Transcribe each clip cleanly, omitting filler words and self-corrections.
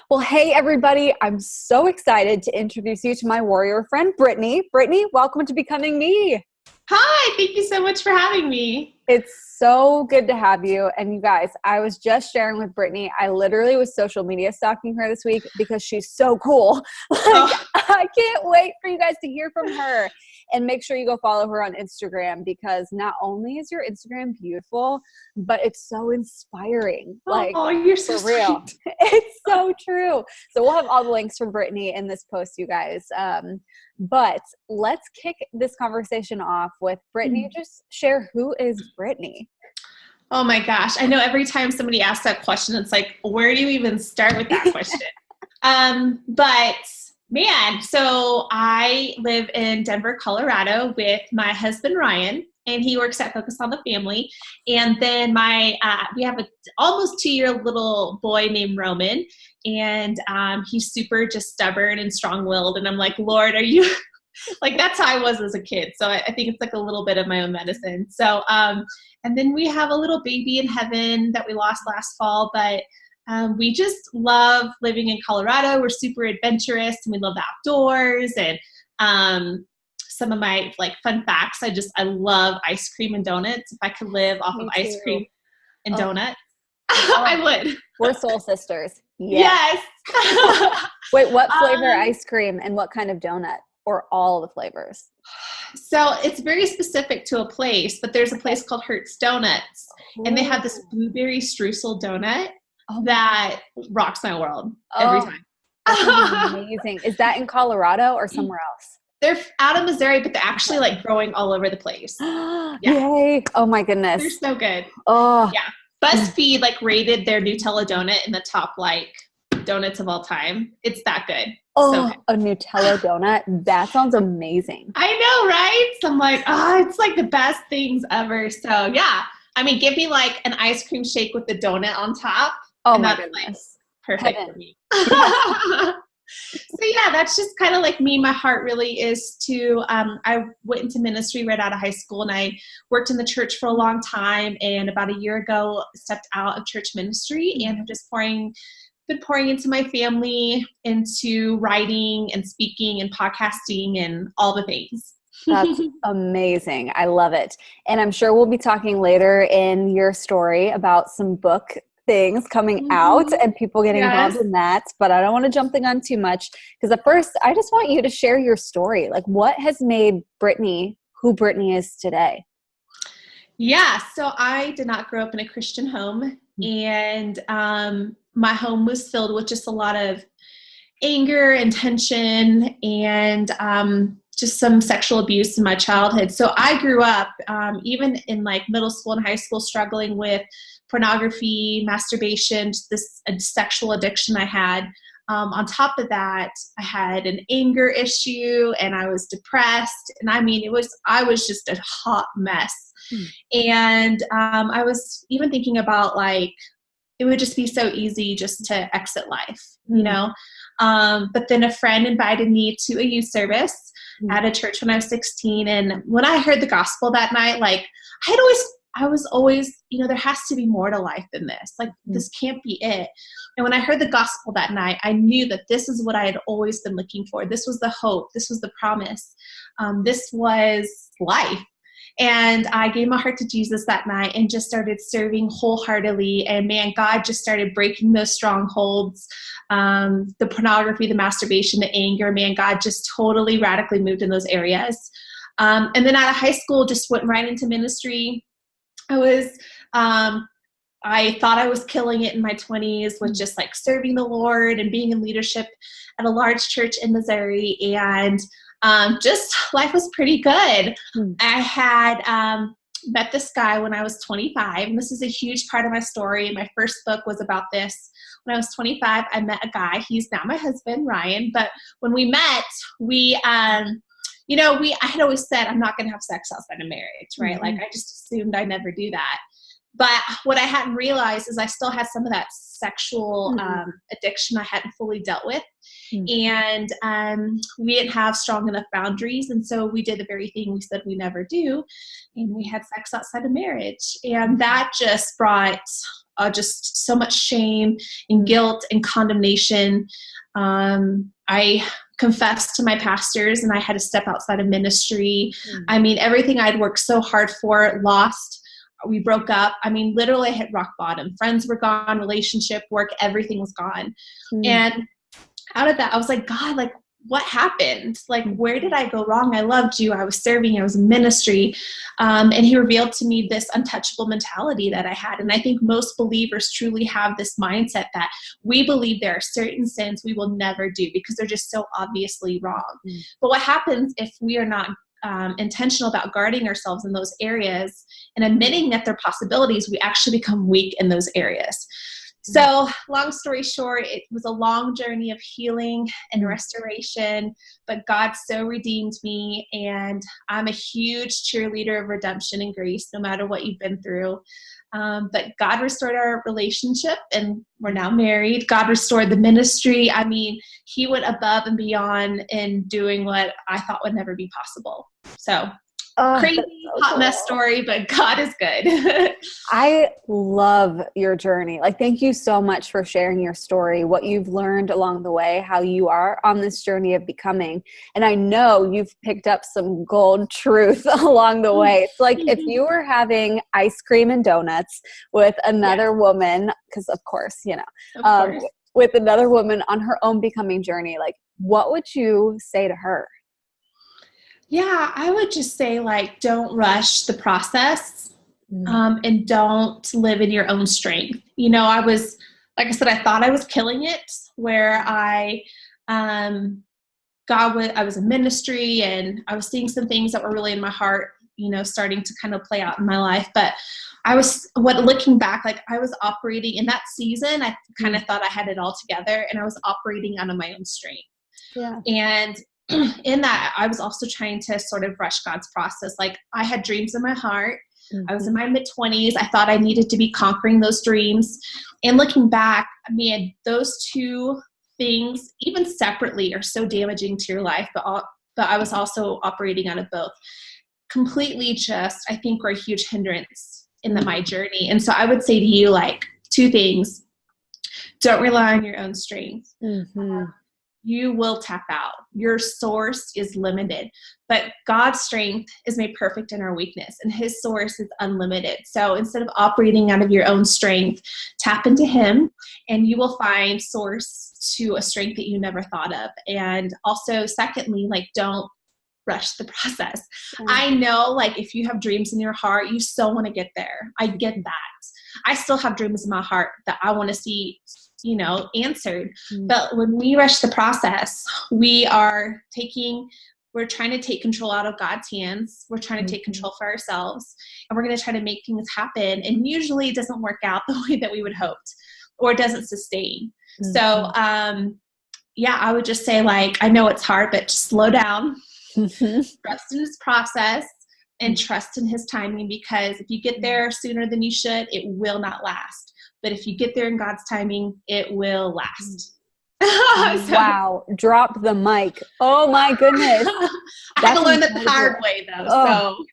Well, hey, everybody. I'm so excited to introduce you to my warrior friend, Brittany. Brittany, welcome to Becoming Me. Hi, thank you so much for having me. It's so good to have you. And you guys, I was just sharing with Brittany, I literally was social media stalking her this week because she's so cool. I can't wait for you guys to hear from her. And make sure you go follow her on Instagram because not only is your Instagram beautiful, but it's so inspiring. Oh, you're so for real. sweet. It's so true. So we'll have all the links from Brittany in this post, you guys. But let's kick this conversation off with Brittany. Just share, who is Brittany? Oh my gosh. I know every time somebody asks that question, it's like, where do you even start with that question? But man, so I live in Denver, Colorado with my husband, Ryan, and he works at Focus on the Family. And then we have a almost 2-year little boy named Roman, and he's super just stubborn and strong-willed. And I'm like, Lord, are you like, that's how I was as a kid. So I think it's like a little bit of my own medicine. So, and then we have a little baby in heaven that we lost last fall, but we just love living in Colorado. We're super adventurous and we love the outdoors. And some of my like fun facts, I love ice cream and donuts. If I could live off of ice cream and donuts, I would. We're soul sisters. Yes. Wait, what flavor ice cream and what kind of donut? Or all the flavors? So it's very specific to a place, but there's a place called Hertz Donuts, and they have this blueberry streusel donut that rocks my world every time. That's amazing. Is that in Colorado or somewhere else? They're out of Missouri, but they're actually like growing all over the place. Yeah. Yay. Oh my goodness. They're so good. Oh yeah. BuzzFeed like rated their Nutella donut in the top like donuts of all time. It's that good. Oh, so good. A Nutella donut. That sounds amazing. I know, right? So I'm like, it's like the best things ever. So yeah, I mean, give me like an ice cream shake with the donut on top. Oh my goodness. Like, perfect for me. So yeah, that's just kind of like me. My heart really is to, I went into ministry right out of high school and I worked in the church for a long time. And about a year ago, stepped out of church ministry and I'm just been pouring into my family, into writing and speaking and podcasting and all the things. That's amazing. I love it. And I'm sure we'll be talking later in your story about some book things coming out and people getting involved in that. But I don't want to jump the gun too much because at first I just want you to share your story. Like what has made Brittany who Brittany is today? Yeah. So I did not grow up in a Christian home and my home was filled with just a lot of anger and tension and just some sexual abuse in my childhood. So I grew up even in like middle school and high school struggling with pornography, masturbation, just this sexual addiction I had. On top of that, I had an anger issue and I was depressed. And I mean, I was just a hot mess. And I was even thinking about like, it would just be so easy just to exit life, you know? But then a friend invited me to a youth service at a church when I was 16. And when I heard the gospel that night, like I was always, you know, there has to be more to life than this. Like this can't be it. And when I heard the gospel that night, I knew that this is what I had always been looking for. This was the hope. This was the promise. This was life. And I gave my heart to Jesus that night and just started serving wholeheartedly. And man, God just started breaking those strongholds, the pornography, the masturbation, the anger. Man, God just totally radically moved in those areas. And then out of high school, just went right into ministry. I thought I was killing it in my 20s with just like serving the Lord and being in leadership at a large church in Missouri. And just life was pretty good. I had met this guy when I was 25, and this is a huge part of my story. My first book was about this. When I was 25, I met a guy. He's now my husband, Ryan. But when we met, I had always said, I'm not going to have sex outside of marriage, right? Like I just assumed I'd never do that. But what I hadn't realized is I still had some of that sexual addiction I hadn't fully dealt with. And we didn't have strong enough boundaries. And so we did the very thing we said we never do. And we had sex outside of marriage. And that just brought just so much shame and guilt and condemnation. I confessed to my pastors and I had to step outside of ministry. I mean, everything I'd worked so hard for, lost. We broke up. I mean, literally I hit rock bottom. Friends were gone, relationship, work, everything was gone. And out of that, I was like, God, like, what happened? Like, where did I go wrong? I loved you. I was serving. I was in ministry. And he revealed to me this untouchable mentality that I had. And I think most believers truly have this mindset that we believe there are certain sins we will never do because they're just so obviously wrong. But what happens if we are not intentional about guarding ourselves in those areas and admitting that they're possibilities, we actually become weak in those areas. So long story short, it was a long journey of healing and restoration, but God so redeemed me, and I'm a huge cheerleader of redemption and grace, no matter what you've been through. But God restored our relationship, and we're now married. God restored the ministry. I mean, he went above and beyond in doing what I thought would never be possible. So crazy, hot mess story, but God is good. I love your journey. Like, thank you so much for sharing your story, what you've learned along the way, how you are on this journey of becoming. And I know you've picked up some gold truth along the way. It's like if you were having ice cream and donuts with another woman, because of course, you know, with another woman on her own becoming journey, like, what would you say to her? Yeah, I would just say, like, don't rush the process, and don't live in your own strength. You know, I was, like I said, I thought I was killing it, where I was in ministry and I was seeing some things that were really in my heart, you know, starting to kind of play out in my life. But looking back, like, I was operating in that season, I kind of thought I had it all together, and I was operating out of my own strength. Yeah. And in that, I was also trying to sort of rush God's process. Like, I had dreams in my heart. I was in my mid-20s. I thought I needed to be conquering those dreams. And looking back, I mean, those two things, even separately, are so damaging to your life. But I was also operating out of both. Completely just, I think, were a huge hindrance in my journey. And so I would say to you, like, two things. Don't rely on your own strength. You will tap out. Your source is limited, but God's strength is made perfect in our weakness, and his source is unlimited. So instead of operating out of your own strength, tap into him, and you will find source to a strength that you never thought of. And also, secondly, like, don't rush the process. I know, like, if you have dreams in your heart, you so want to get there. I get that. I still have dreams in my heart that I want to see, you know, answered. But when we rush the process, we're trying to take control out of God's hands. We're trying to take control for ourselves, and we're going to try to make things happen. And usually it doesn't work out the way that we would hoped, or it doesn't sustain. So, yeah, I would just say, like, I know it's hard, but just slow down, trust in his process, and trust in his timing, because if you get there sooner than you should, it will not last. But if you get there in God's timing, it will last. Wow. Drop the mic. Oh my goodness. I had to learn that the hard way, though. So.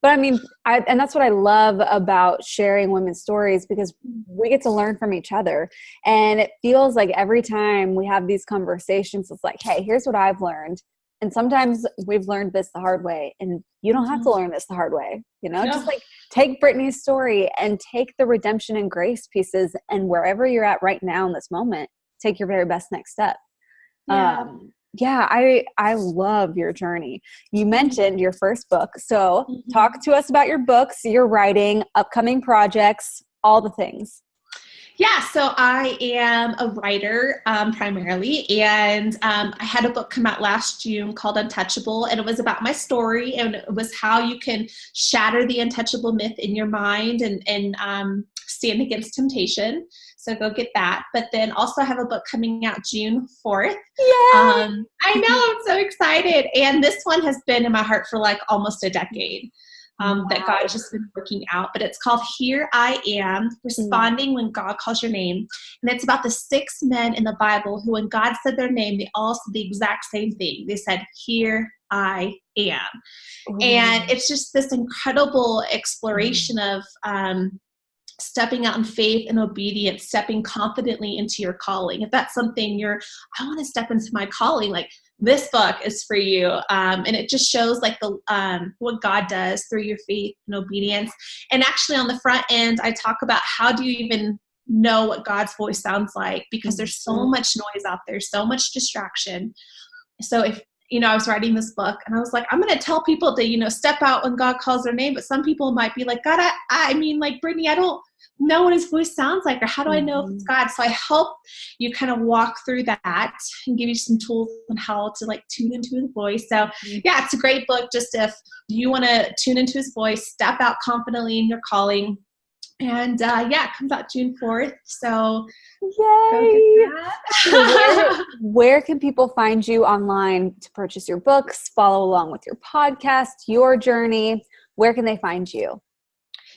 But I mean, and that's what I love about sharing women's stories, because we get to learn from each other. And it feels like every time we have these conversations, it's like, hey, here's what I've learned. And sometimes we've learned this the hard way, and you don't have to learn this the hard way, you know, just like take Brittany's story and take the redemption and grace pieces, and wherever you're at right now in this moment, take your very best next step. I love your journey. You mentioned your first book. So talk to us about your books, your writing, upcoming projects, all the things. Yeah, so I am a writer primarily, and I had a book come out last June called Untouchable, and it was about my story, and it was how you can shatter the untouchable myth in your mind and stand against temptation. So go get that. But then also I have a book coming out June 4th. I know, I'm so excited. And this one has been in my heart for like almost a decade. That God has just been working out, but it's called Here I Am, Responding When God Calls Your Name. And it's about the 6 men in the Bible who, when God said their name, they all said the exact same thing. They said, Here I am. And it's just this incredible exploration of stepping out in faith and obedience, stepping confidently into your calling. If that's something I want to step into my calling, like this book is for you. And it just shows like what God does through your faith and obedience. And actually on the front end, I talk about how do you even know what God's voice sounds like, because there's so much noise out there, so much distraction. So if, I was writing this book and I was like, I'm going to tell people to, step out when God calls their name. But some people might be like, God, I mean, like, Brittany, I don't know what his voice sounds like, or how do I know if it's God? So I help you kind of walk through that and give you some tools on how to like tune into his voice. So yeah, it's a great book. Just if you want to tune into his voice, step out confidently in your calling. And it comes out June 4th. So yay! Where can people find you online to purchase your books, follow along with your podcast, your journey? Where can they find you?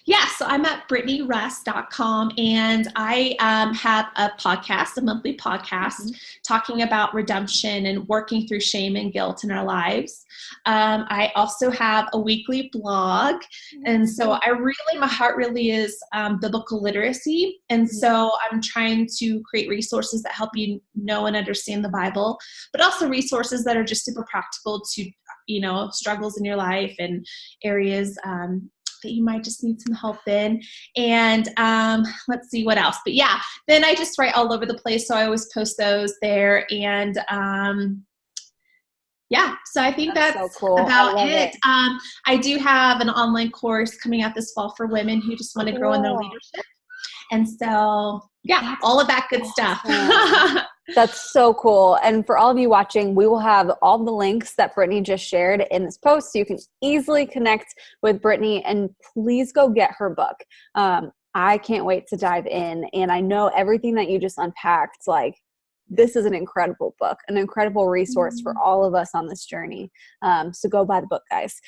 Yeah, so I'm at BrittanysRest.com, and I have a podcast, a monthly podcast, talking about redemption and working through shame and guilt in our lives. I also have a weekly blog, and so my heart really is biblical literacy, and so I'm trying to create resources that help you know and understand the Bible, but also resources that are just super practical to, struggles in your life and areas that you might just need some help in. And let's see what else. But yeah, then I just write all over the place. So I always post those there. And so I think that's so cool. about it. I do have an online course coming out this fall for women who just want to grow in their leadership. And so, all of that good stuff. That's so cool. And for all of you watching, we will have all the links that Brittany just shared in this post, so you can easily connect with Brittany, and please go get her book. I can't wait to dive in. And I know everything that you just unpacked, like, this is an incredible book, an incredible resource for all of us on this journey. So go buy the book, guys.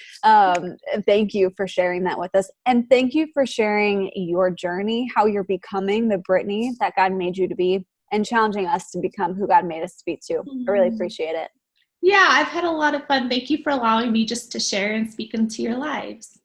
Thank you for sharing that with us. And thank you for sharing your journey, how you're becoming the Brittany that God made you to be, and challenging us to become who God made us to be too. I really appreciate it. Yeah, I've had a lot of fun. Thank you for allowing me just to share and speak into your lives.